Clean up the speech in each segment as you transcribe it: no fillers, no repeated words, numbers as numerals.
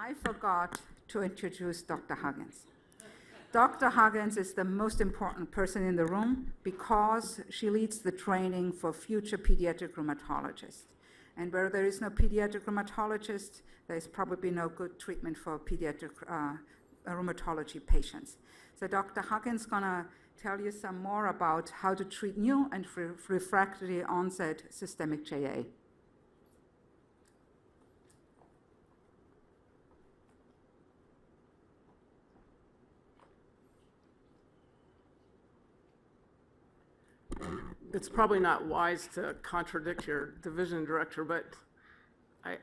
I forgot to introduce Dr. Huggins. Dr. Huggins is the most important person in the room because she leads the training for future pediatric rheumatologists. And where there is no pediatric rheumatologist, there is probably no good treatment for pediatric rheumatology patients. So Dr. Huggins is going to tell you some more about how to treat new and refractory onset systemic JA. It's probably not wise to contradict your division director, but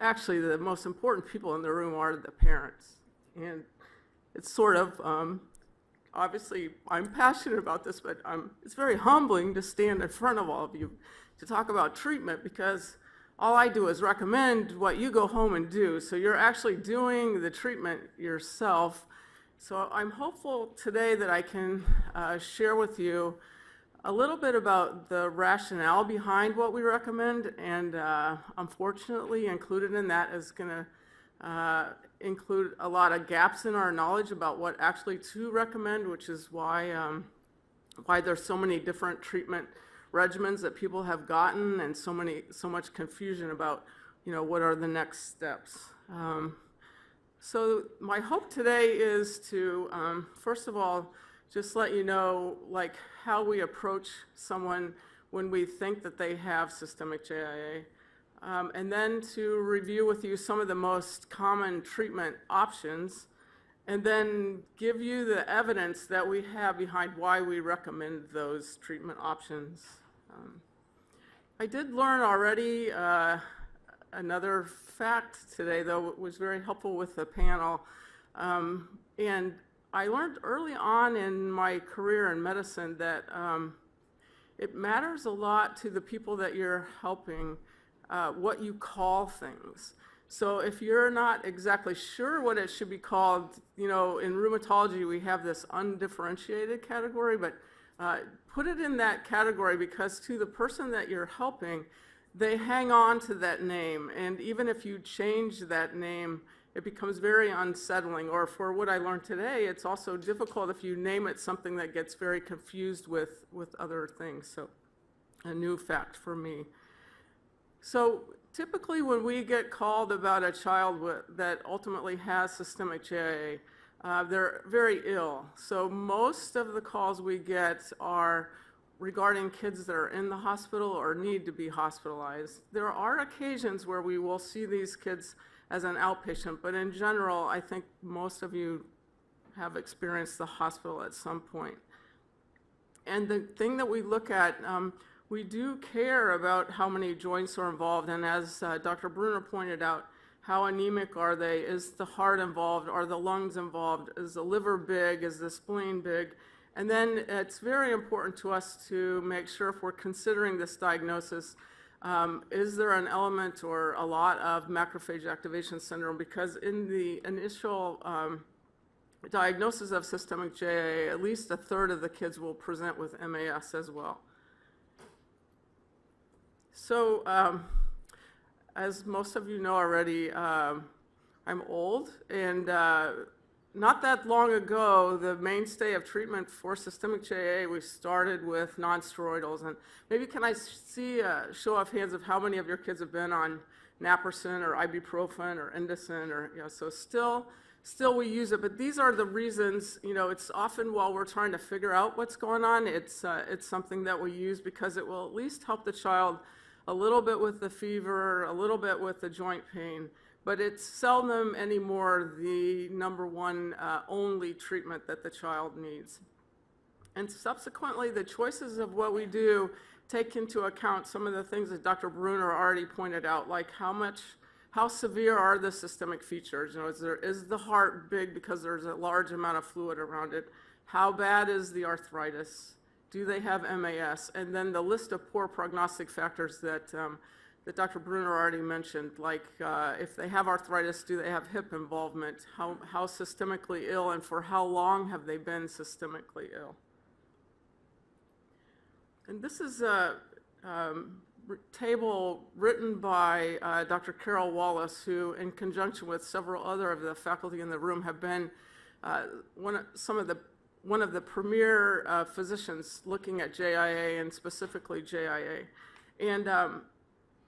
actually the most important people in the room are the parents. And it's sort of, obviously I'm passionate about this, but it's very humbling to stand in front of all of you to talk about treatment, because all I do is recommend what you go home and do. So you're actually doing the treatment yourself. So I'm hopeful today that I can share with you a little bit about the rationale behind what we recommend, and unfortunately included in that is going to include a lot of gaps in our knowledge about what actually to recommend, which is why there's so many different treatment regimens that people have gotten, and so much confusion about, what are the next steps. So my hope today is to first of all just let you know how we approach someone when we think that they have systemic JIA, and then to review with you some of the most common treatment options, and then give you the evidence that we have behind why we recommend those treatment options. I did learn already another fact today, though it was very helpful with the panel, and I learned early on in my career in medicine that it matters a lot to the people that you're helping what you call things. So if you're not exactly sure what it should be called, in rheumatology we have this undifferentiated category, but put it in that category, because to the person that you're helping, they hang on to that name, and even if you change that name, it becomes very unsettling. Or for what I learned today, it's also difficult if you name it something that gets very confused with other things. So a new fact for me. So typically when we get called about a child that ultimately has systemic JIA, they're very ill. So most of the calls we get are regarding kids that are in the hospital or need to be hospitalized. There are occasions where we will see these kids as an outpatient, but in general, I think most of you have experienced the hospital at some point. And the thing that we look at, we do care about how many joints are involved, and as Dr. Bruner pointed out, how anemic are they? Is the heart involved? Are the lungs involved? Is the liver big? Is the spleen big? And then it's very important to us to make sure, if we're considering this diagnosis, is there an element or a lot of macrophage activation syndrome? Because in the initial diagnosis of systemic JIA, at least a third of the kids will present with MAS as well. So as most of you know already, I'm old, and not that long ago, the mainstay of treatment for systemic JIA, we started with non-steroidals. And maybe can I see a show of hands of how many of your kids have been on naproxen or ibuprofen or Indocin, or so still we use it. But these are the reasons. It's often while we're trying to figure out what's going on, it's something that we use because it will at least help the child a little bit with the fever, a little bit with the joint pain. But it's seldom anymore the number one only treatment that the child needs. And subsequently, the choices of what we do take into account some of the things that Dr. Bruner already pointed out, like how severe are the systemic features? Is the heart big because there's a large amount of fluid around it? How bad is the arthritis? Do they have MAS? And then the list of poor prognostic factors that Dr. Bruner already mentioned, like if they have arthritis, do they have hip involvement? How systemically ill, and for how long have they been systemically ill? And this is table written by Dr. Carol Wallace, who, in conjunction with several other of the faculty in the room, have been one of the premier physicians looking at JIA and specifically JIA. And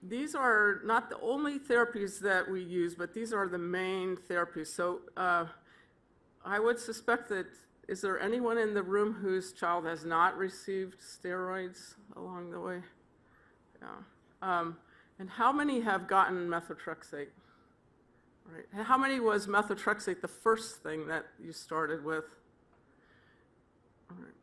these are not the only therapies that we use, but these are the main therapies. So I would suspect that, is there anyone in the room whose child has not received steroids along the way? Yeah. And how many have gotten methotrexate? Right. And how many was methotrexate the first thing that you started with? All right.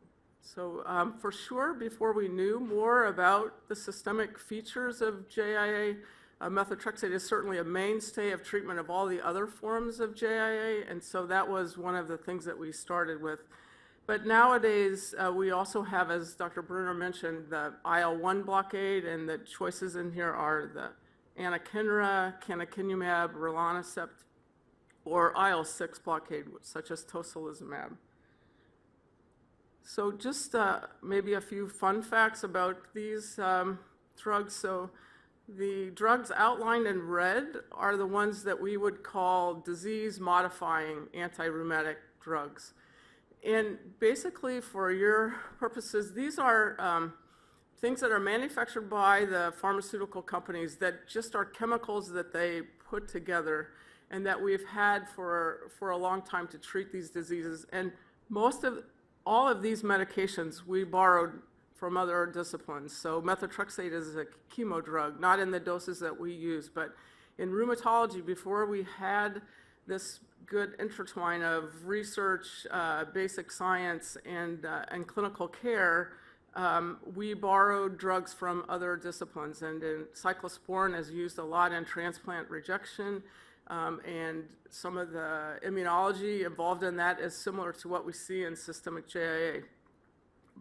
So for sure, before we knew more about the systemic features of JIA, methotrexate is certainly a mainstay of treatment of all the other forms of JIA, and so that was one of the things that we started with. But nowadays, we also have, as Dr. Bruner mentioned, the IL-1 blockade, and the choices in here are the anakinra, canakinumab, rilonacept, or IL-6 blockade, such as tocilizumab. So just maybe a few fun facts about these drugs. So the drugs outlined in red are the ones that we would call disease-modifying anti-rheumatic drugs. And basically, for your purposes, these are things that are manufactured by the pharmaceutical companies that just are chemicals that they put together and that we've had for a long time to treat these diseases. And all of these medications we borrowed from other disciplines. So methotrexate is a chemo drug, not in the doses that we use, but in rheumatology, before we had this good intertwine of research, basic science, and clinical care, we borrowed drugs from other disciplines. And cyclosporin is used a lot in transplant rejection, and some of the immunology involved in that is similar to what we see in systemic JIA.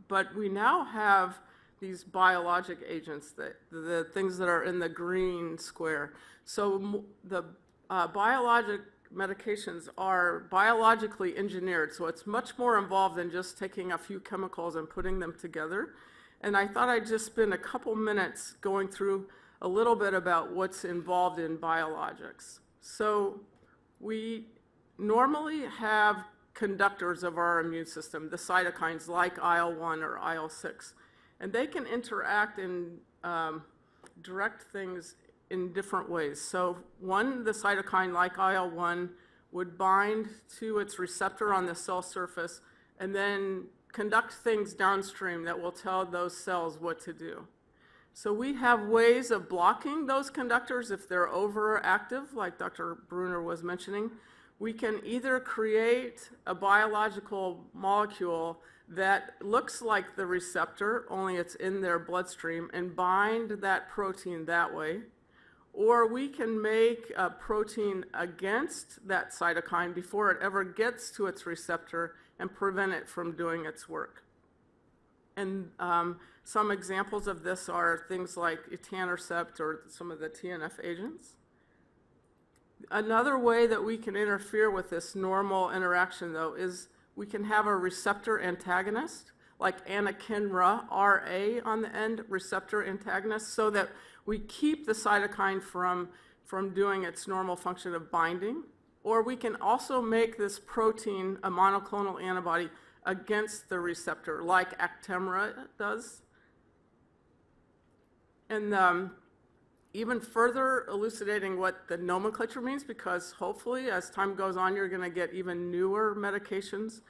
But we now have these biologic agents, the things that are in the green square. So the biologic medications are biologically engineered, so it's much more involved than just taking a few chemicals and putting them together. And I thought I'd just spend a couple minutes going through a little bit about what's involved in biologics. So we normally have conductors of our immune system, the cytokines like IL-1 or IL-6, and they can interact and direct things in different ways. So one, the cytokine like IL-1 would bind to its receptor on the cell surface and then conduct things downstream that will tell those cells what to do. So we have ways of blocking those conductors if they're overactive, like Dr. Bruner was mentioning. We can either create a biological molecule that looks like the receptor, only it's in their bloodstream, and bind that protein that way. Or we can make a protein against that cytokine before it ever gets to its receptor and prevent it from doing its work. And some examples of this are things like etanercept or some of the TNF agents. Another way that we can interfere with this normal interaction, though, is we can have a receptor antagonist, like anakinra, RA on the end, receptor antagonist, so that we keep the cytokine from doing its normal function of binding. Or we can also make this protein a monoclonal antibody against the receptor, like Actemra does. And even further elucidating what the nomenclature means, because hopefully as time goes on, you're going to get even newer medications.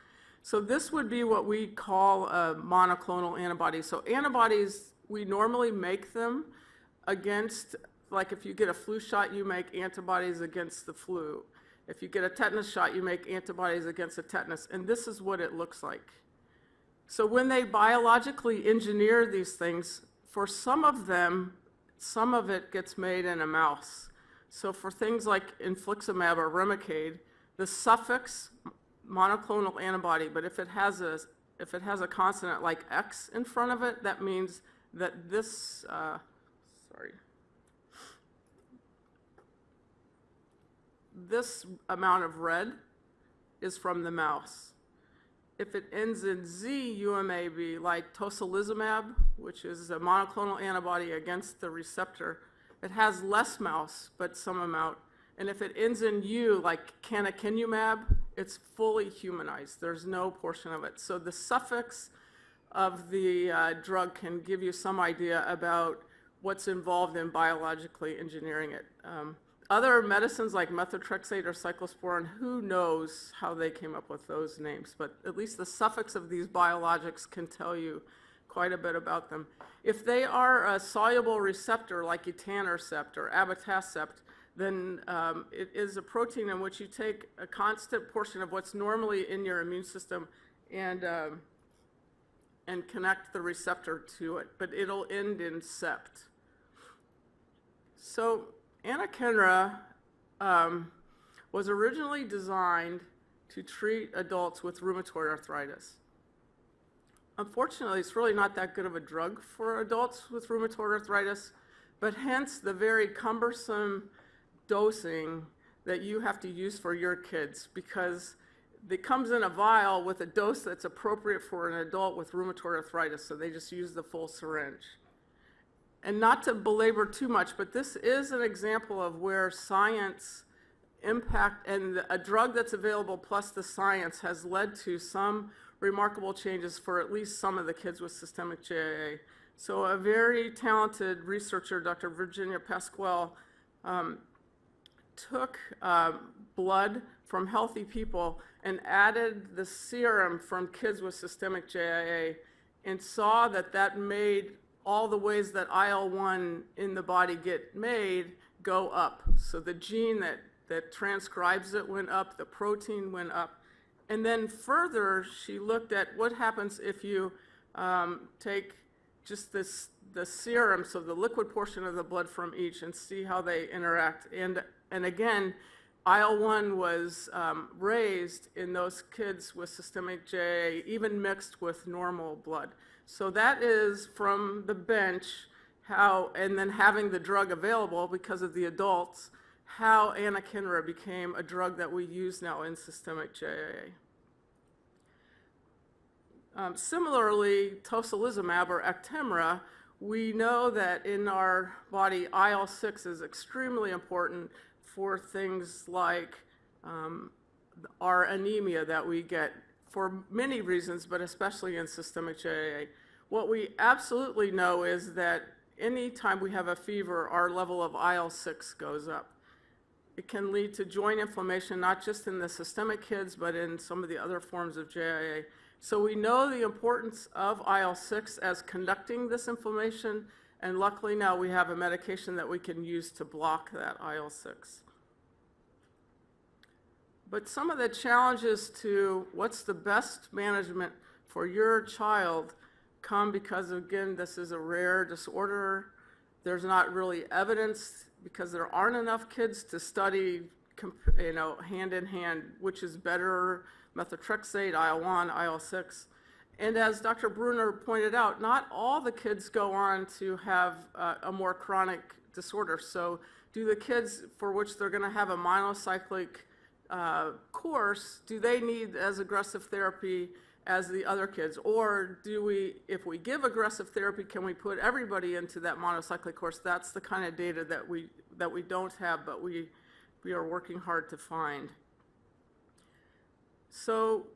So this would be what we call a monoclonal antibody. So antibodies, we normally make them against, like if you get a flu shot, you make antibodies against the flu. If you get a tetanus shot, you make antibodies against the tetanus, and this is what it looks like. So when they biologically engineer these things, for some of them, some of it gets made in a mouse. So for things like infliximab or Remicade, the suffix monoclonal antibody, but if it has a consonant like X in front of it, that means that this, this amount of red is from the mouse. if it ends in Z, you may be like tocilizumab, which is a monoclonal antibody against the receptor. It has less mouse, but some amount. And if it ends in U, like canakinumab, it's fully humanized. There's no portion of it. So the suffix of the drug can give you some idea about what's involved in biologically engineering it. Other medicines like methotrexate or cyclosporin, who knows how they came up with those names, but at least the suffix of these biologics can tell you quite a bit about them. If they are a soluble receptor like etanercept or abatacept, then it is a protein in which you take a constant portion of what's normally in your immune system and connect the receptor to it, but it'll end in sept. So anakinra was originally designed to treat adults with rheumatoid arthritis. Unfortunately, it's really not that good of a drug for adults with rheumatoid arthritis, but hence the very cumbersome dosing that you have to use for your kids, because it comes in a vial with a dose that's appropriate for an adult with rheumatoid arthritis, so they just use the full syringe. And not to belabor too much, but this is an example of where science impact and a drug that's available plus the science has led to some remarkable changes for at least some of the kids with systemic JIA. So a very talented researcher, Dr. Virginia Pasquale, took blood from healthy people and added the serum from kids with systemic JIA and saw that that made all the ways that IL-1 in the body get made go up. So the gene that transcribes it went up, the protein went up. And then further, she looked at what happens if you take just the serum, so the liquid portion of the blood from each, and see how they interact. And again, IL-1 was raised in those kids with systemic JIA, even mixed with normal blood. So that is from the bench how, and then having the drug available because of the adults, how anakinra became a drug that we use now in systemic JIA. Similarly, tocilizumab or Actemra, we know that in our body, IL-6 is extremely important for things like our anemia that we get for many reasons, but especially in systemic JIA. What we absolutely know is that anytime we have a fever, our level of IL-6 goes up. It can lead to joint inflammation, not just in the systemic kids, but in some of the other forms of JIA. So we know the importance of IL-6 as conducting this inflammation, and luckily now we have a medication that we can use to block that IL-6. But some of the challenges to what's the best management for your child come because, again, this is a rare disorder. There's not really evidence because there aren't enough kids to study, hand in hand, which is better, methotrexate, IL-1, IL-6. And as Dr. Bruner pointed out, not all the kids go on to have a more chronic disorder. So do the kids for which they're going to have a monocyclic course, do they need as aggressive therapy as the other kids? Or do we, if we give aggressive therapy, can we put everybody into that monocyclic course? That's the kind of data that we don't have, but we are working hard to find. So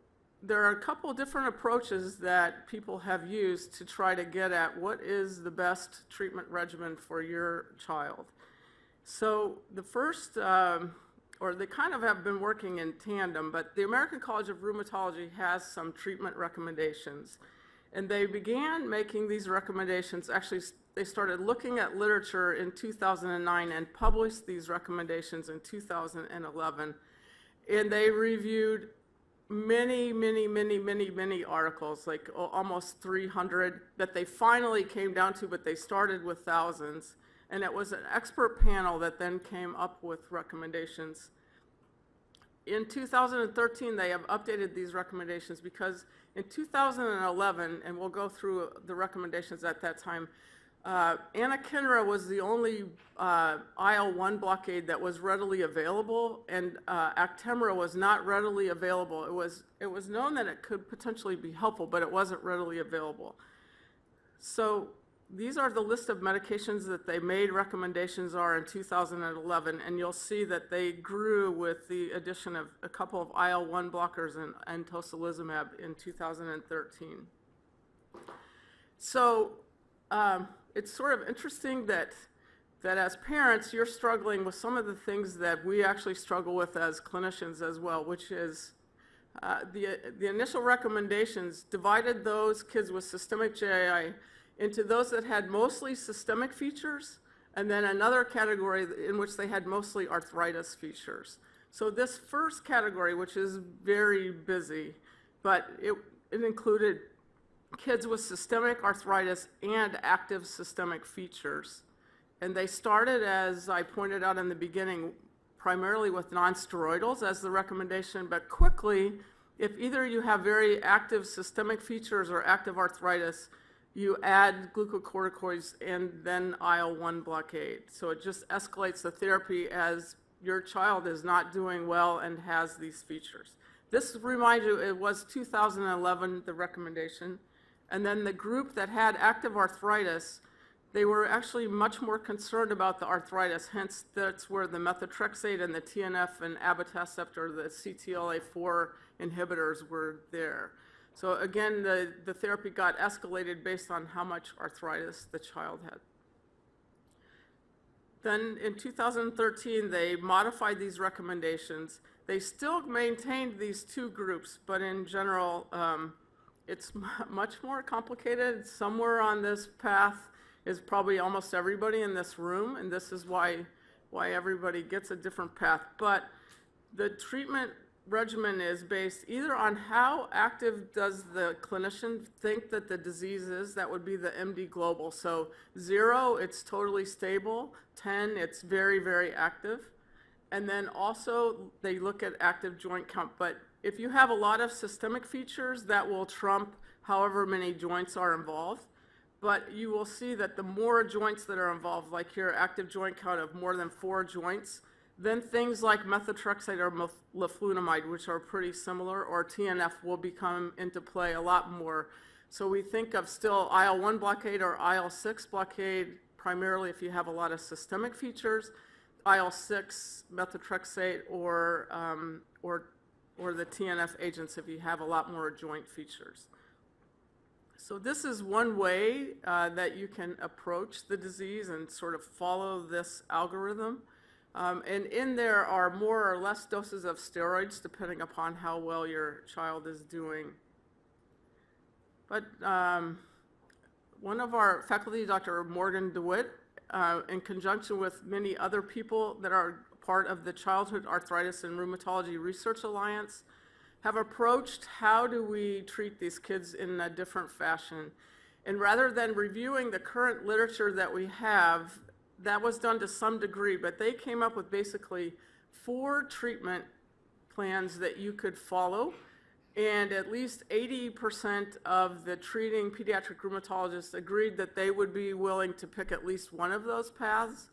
there are a couple different approaches that people have used to try to get at what is the best treatment regimen for your child. So the first, or they kind of have been working in tandem, but the American College of Rheumatology has some treatment recommendations. And they began making these recommendations, actually they started looking at literature in 2009 and published these recommendations in 2011. And they reviewed many articles, like almost 300 that they finally came down to, but they started with thousands. And it was an expert panel that then came up with recommendations. In 2013, they have updated these recommendations because in 2011, and we'll go through the recommendations at that time, Anakinra was the only IL-1 blockade that was readily available, and Actemra was not readily available. It was known that it could potentially be helpful, but it wasn't readily available. So these are the list of medications that they made recommendations are in 2011, and you'll see that they grew with the addition of a couple of IL-1 blockers and tocilizumab in 2013. So it's sort of interesting that as parents, you're struggling with some of the things that we actually struggle with as clinicians as well, which is the initial recommendations divided those kids with systemic JIA into those that had mostly systemic features, and then another category in which they had mostly arthritis features. So this first category, which is very busy, but it included kids with systemic arthritis and active systemic features. And they started, as I pointed out in the beginning, primarily with nonsteroidals as the recommendation, but quickly, if either you have very active systemic features or active arthritis, you add glucocorticoids and then IL-1 blockade. So it just escalates the therapy as your child is not doing well and has these features. This reminds you, it was 2011, the recommendation. And then the group that had active arthritis, they were actually much more concerned about the arthritis, hence that's where the methotrexate and the TNF and abatacept or the CTLA-4 inhibitors were there. So again, the therapy got escalated based on how much arthritis the child had. Then in 2013, they modified these recommendations. They still maintained these two groups, but in general, it's much more complicated. Somewhere on this path is probably almost everybody in this room, and this is why everybody gets a different path. But the treatment regimen is based either on how active does the clinician think that the disease is, that would be the MD global. So 0, it's totally stable. 10, it's very, very active. And then also they look at active joint count. But if you have a lot of systemic features, that will trump however many joints are involved. But you will see that the more joints that are involved, like your active joint count of more than 4 joints, then things like methotrexate or leflunomide, which are pretty similar, or TNF will become into play a lot more. So we think of still IL-1 blockade or IL-6 blockade, primarily if you have a lot of systemic features, IL-6, methotrexate, or the TNF agents if you have a lot more joint features. So this is one way that you can approach the disease and sort of follow this algorithm. And in there are more or less doses of steroids depending upon how well your child is doing. But one of our faculty, Dr. Morgan DeWitt, in conjunction with many other people that are part of the Childhood Arthritis and Rheumatology Research Alliance, have approached how do we treat these kids in a different fashion. And rather than reviewing the current literature that we have, that was done to some degree, but they came up with basically 4 treatment plans that you could follow, and at least 80% of the treating pediatric rheumatologists agreed that they would be willing to pick at least one of those paths.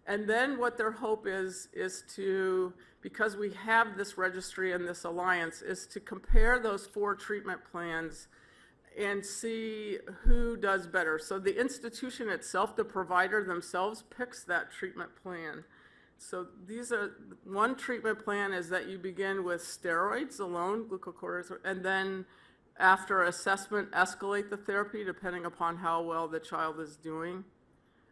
And then what their hope is to, because we have this registry and this alliance, is to compare those 4 treatment plans and see who does better. So the institution itself, the provider themselves, picks that treatment plan. So these are, one treatment plan is that you begin with steroids alone, glucocorticoids, and then after assessment, escalate the therapy depending upon how well the child is doing.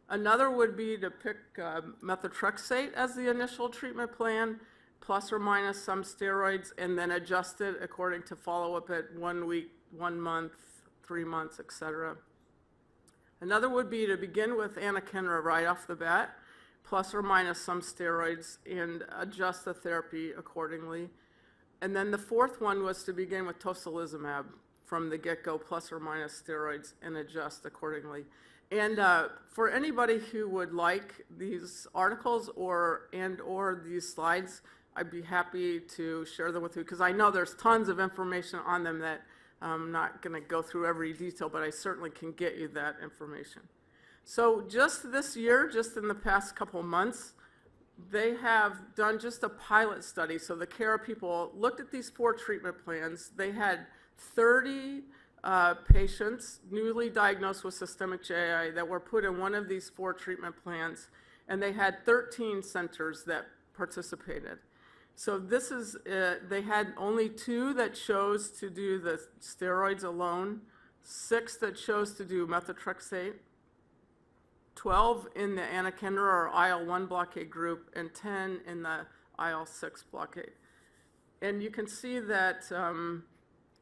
Another would be to pick methotrexate as the initial treatment plan, plus or minus some steroids, and then adjust it according to follow-up at 1 week, 1 month, 3 months, etc. Another would be to begin with anakinra right off the bat, plus or minus some steroids, and adjust the therapy accordingly. And then the fourth one was to begin with tocilizumab from the get-go, plus or minus steroids, and adjust accordingly. And for anybody who would like these articles or these slides, I'd be happy to share them with you, because I know there's tons of information on them that I'm not going to go through every detail, but I certainly can get you that information. So just this year, just in the past couple months, they have done just a pilot study. So the CARRA people looked at these 4 treatment plans. They had 30 patients newly diagnosed with systemic JIA that were put in one of these 4 treatment plans, and they had 13 centers that participated. So this is, they had only 2 that chose to do the steroids alone, 6 that chose to do methotrexate, 12 in the anakinra or IL-1 blockade group, and 10 in the IL-6 blockade. And you can see that,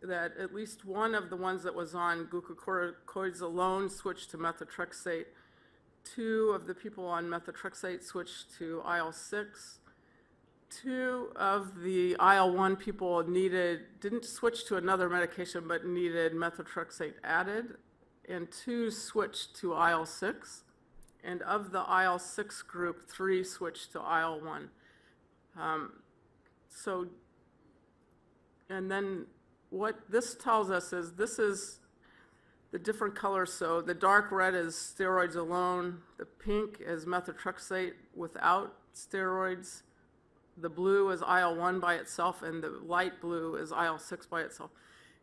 that at least one of the ones that was on glucocorticoids alone switched to methotrexate. 2 of the people on methotrexate switched to IL-6. 2 of the IL-1 people didn't switch to another medication, but needed methotrexate added, and 2 switched to IL-6. And of the IL-6 group, 3 switched to IL-1. And then what this tells us is this is the different colors. So the dark red is steroids alone, the pink is methotrexate without steroids, the blue is IL-1 by itself, and the light blue is IL-6 by itself.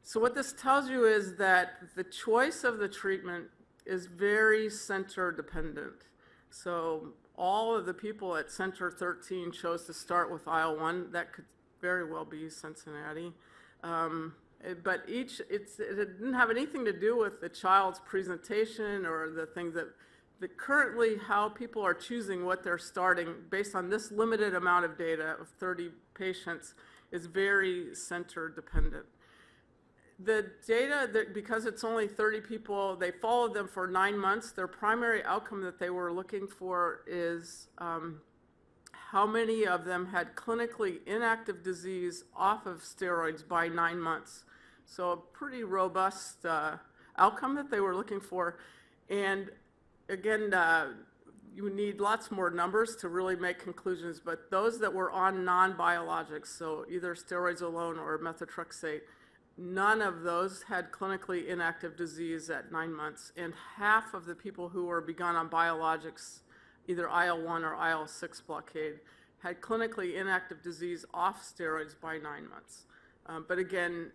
So what this tells you is that the choice of the treatment is very center dependent. So all of the people at Center 13 chose to start with IL-1. That could very well be Cincinnati. But it didn't have anything to do with the child's presentation or the things that currently how people are choosing what they're starting based on this limited amount of data of 30 patients is very center dependent. The data, because it's only 30 people, they followed them for 9 months. Their primary outcome that they were looking for is how many of them had clinically inactive disease off of steroids by 9 months. So a pretty robust outcome that they were looking for. And again, you need lots more numbers to really make conclusions, but those that were on non-biologics, so either steroids alone or methotrexate, none of those had clinically inactive disease at 9 months, and half of the people who were begun on biologics, either IL-1 or IL-6 blockade, had clinically inactive disease off steroids by 9 months. But again,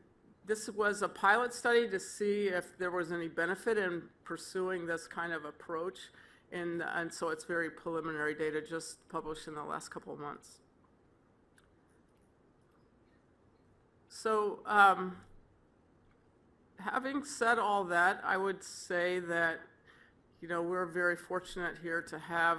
this was a pilot study to see if there was any benefit in pursuing this kind of approach, and so it's very preliminary data just published in the last couple of months. So having said all that, I would say that, you know, we're very fortunate here to have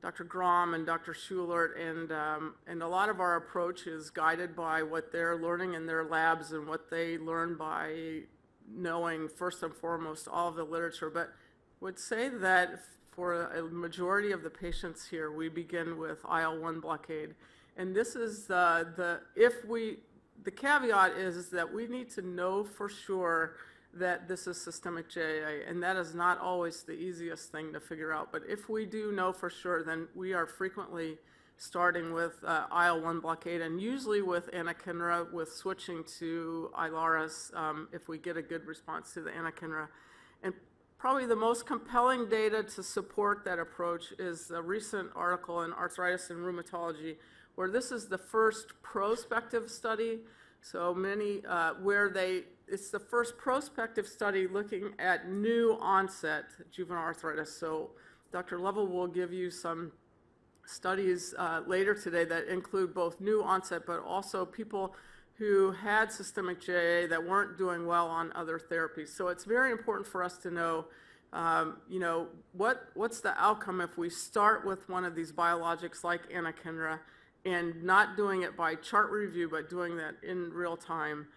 Dr. Grom and Dr. Schulert, and a lot of our approach is guided by what they're learning in their labs and what they learn by knowing, first and foremost, all of the literature. But would say that for a majority of the patients here, we begin with IL-1 blockade. And this is the caveat is that we need to know for sure that this is systemic JIA, and that is not always the easiest thing to figure out. But if we do know for sure, then we are frequently starting with IL-1 blockade, and usually with anakinra, with switching to Ilaris if we get a good response to the anakinra. And probably the most compelling data to support that approach is a recent article in Arthritis and Rheumatology, where this is the first prospective study. So many, it's the first prospective study looking at new onset juvenile arthritis. So Dr. Lovell will give you some studies later today that include both new onset, but also people who had systemic JIA that weren't doing well on other therapies. So it's very important for us to know, you know, what's the outcome if we start with one of these biologics like anakinra, and not doing it by chart review, but doing that in real time.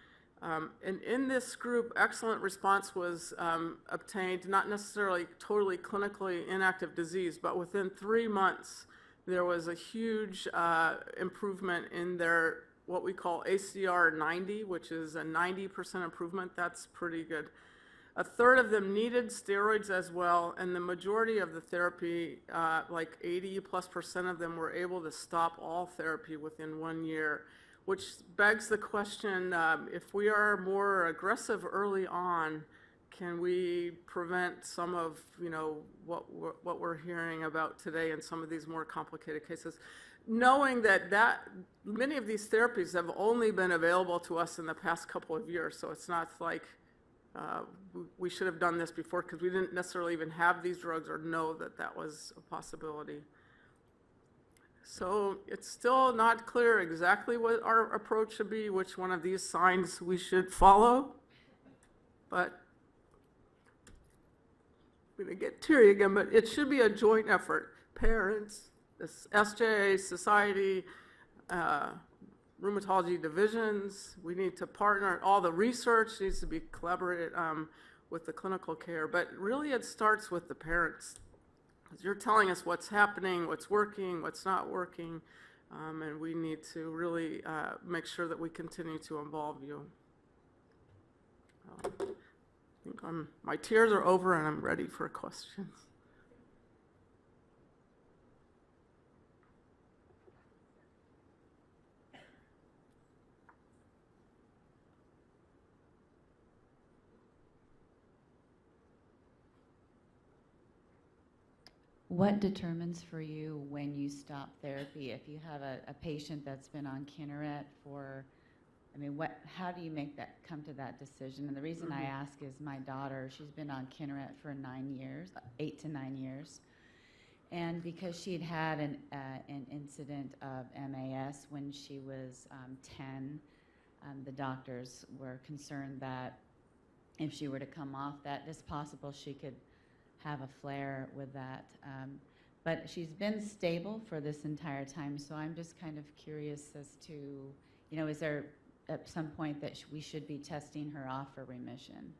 And in this group, excellent response was obtained, not necessarily totally clinically inactive disease, but within 3 months, there was a huge improvement in their, what we call ACR 90, which is a 90% improvement. That's pretty good. A third of them needed steroids as well, and the majority of the therapy, like 80+% of them, were able to stop all therapy within 1 year, which begs the question, if we are more aggressive early on, can we prevent some of, what we're hearing about today in some of these more complicated cases? Knowing that many of these therapies have only been available to us in the past couple of years, so it's not like we should have done this before because we didn't necessarily even have these drugs or know that that was a possibility. So it's still not clear exactly what our approach should be, which one of these signs we should follow, but I'm going to get teary again, but it should be a joint effort. Parents, this SJIA Society, Rheumatology divisions, we need to partner. All the research needs to be collaborated with the clinical care, but really it starts with the parents. You're telling us what's happening, what's working, what's not working, and we need to really make sure that we continue to involve you. I think my tears are over and I'm ready for questions. What determines for you when you stop therapy? If you have a patient that's been on Kineret for, how do you come to that decision? And the reason I ask is my daughter, she's been on Kineret for 9 years, 8 to 9 years. And because she'd had an incident of MAS when she was 10, the doctors were concerned that if she were to come off that, it's possible she could have a flare with that. But she's been stable for this entire time, so I'm just kind of curious as to, is there at some point that we should be testing her off for remission?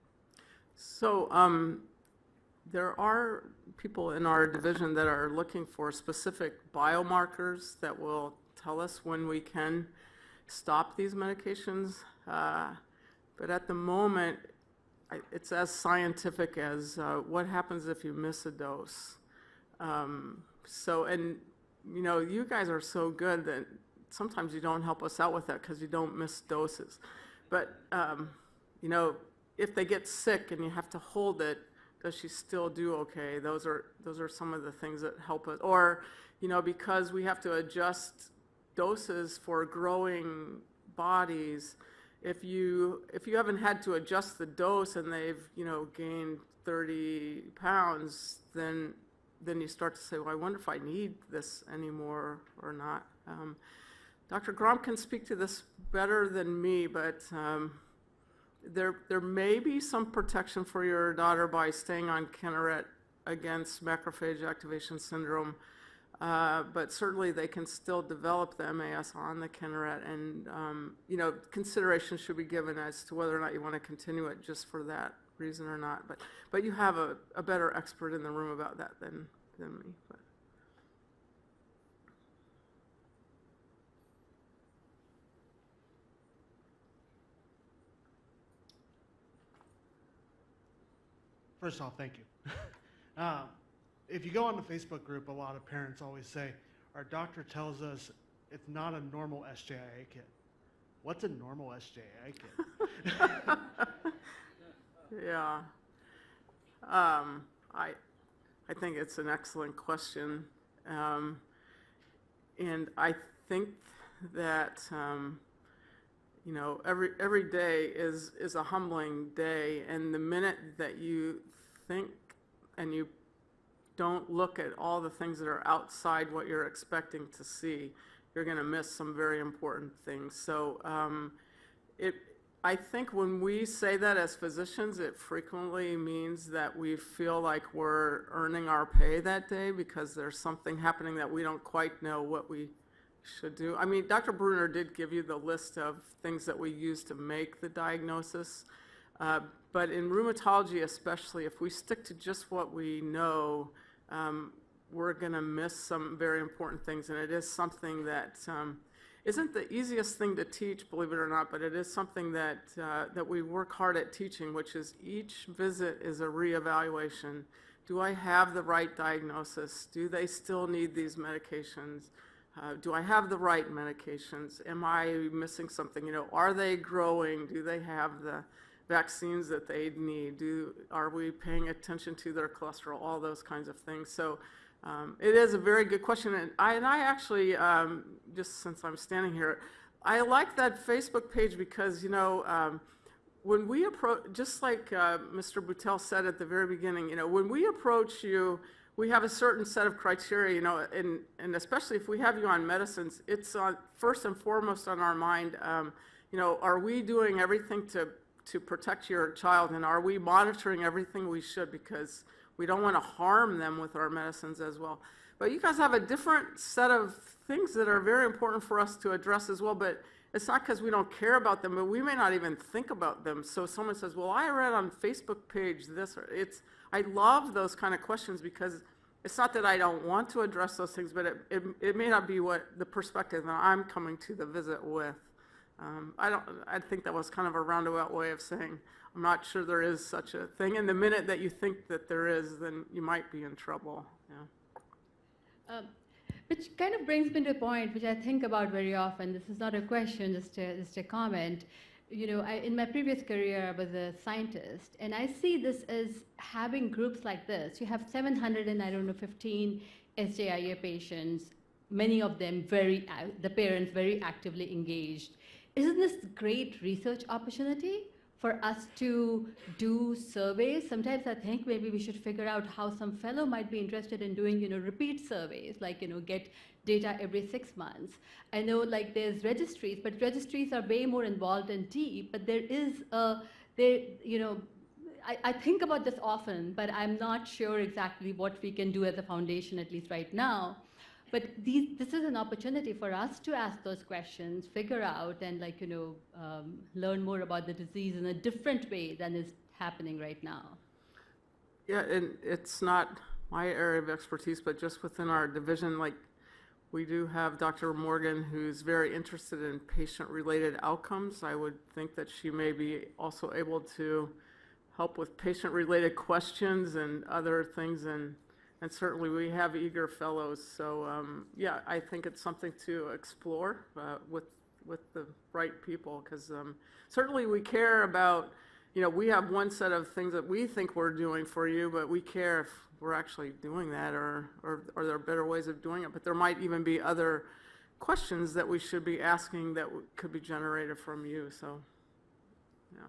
So there are people in our division that are looking for specific biomarkers that will tell us when we can stop these medications. But at the moment, it's as scientific as what happens if you miss a dose. You guys are so good that sometimes you don't help us out with that because you don't miss doses. But, if they get sick and you have to hold it, does she still do okay? Those are some of the things that help us. Or, because we have to adjust doses for growing bodies, if you haven't had to adjust the dose and they've gained 30 pounds, then you start to say, well, I wonder if I need this anymore or not. Dr. Grom can speak to this better than me, but there may be some protection for your daughter by staying on Kineret against macrophage activation syndrome. But certainly they can still develop the MAS on the Kineret, and consideration should be given as to whether or not you want to continue it just for that reason or not. But you have a better expert in the room about that than me. But. First off, thank you. If you go on the Facebook group, a lot of parents always say, our doctor tells us it's not a normal SJIA kid. What's a normal SJIA kid? Yeah. I think it's an excellent question. And I think that, every day is a humbling day. And the minute that you think and you don't look at all the things that are outside what you're expecting to see, you're going to miss some very important things. So I think when we say that as physicians, it frequently means that we feel like we're earning our pay that day because there's something happening that we don't quite know what we should do. I mean, Dr. Bruner did give you the list of things that we use to make the diagnosis. But in rheumatology especially, if we stick to just what we know, we're going to miss some very important things. And it is something that isn't the easiest thing to teach, believe it or not, but it is something that we work hard at teaching, which is each visit is a reevaluation. Do I have the right diagnosis? Do they still need these medications? Do I have the right medications? Am I missing something? Are they growing? Do they have vaccines that they need? Are we paying attention to their cholesterol? All those kinds of things. So it is a very good question. And I actually, just since I'm standing here, I like that Facebook page because, you know, when we approach, just like Mr. Boutel said at the very beginning, you know, when we approach you, we have a certain set of criteria, you know, and especially if we have you on medicines, it's first and foremost on our mind, you know, are we doing everything to protect your child, and are we monitoring everything we should, because we don't want to harm them with our medicines as well. But you guys have a different set of things that are very important for us to address as well, but it's not because we don't care about them, but we may not even think about them. So someone says, well, I read on Facebook page this, or I love those kind of questions, because it's not that I don't want to address those things, but it may not be what the perspective that I'm coming to the visit with. I think that was kind of a roundabout way of saying, I'm not sure there is such a thing. And the minute that you think that there is, then you might be in trouble. Yeah. Which kind of brings me to a point which I think about very often. This is not a question, just a comment. You know, in my previous career, I was a scientist, and I see this as having groups like this. You have 715 SJIA patients, many of them the parents very actively engaged. Isn't this a great research opportunity for us to do surveys? Sometimes I think maybe we should figure out how some fellow might be interested in doing, you know, repeat surveys, like, you know, get data every 6 months. I know, like, there's registries, but registries are way more involved and deep, but there is you know, I think about this often, but I'm not sure exactly what we can do as a foundation, at least right now. But this is an opportunity for us to ask those questions, figure out, and, like, you know, learn more about the disease in a different way than is happening right now. Yeah, and it's not my area of expertise, but just within our division, like, we do have Dr. Morgan, who's very interested in patient-related outcomes. I would think that she may be also able to help with patient-related questions and other things, and certainly we have eager fellows. So yeah, I think it's something to explore with the right people, because certainly we care about, you know, we have one set of things that we think we're doing for you, but we care if we're actually doing that, or there are better ways of doing it. But there might even be other questions that we should be asking that could be generated from you. So, yeah.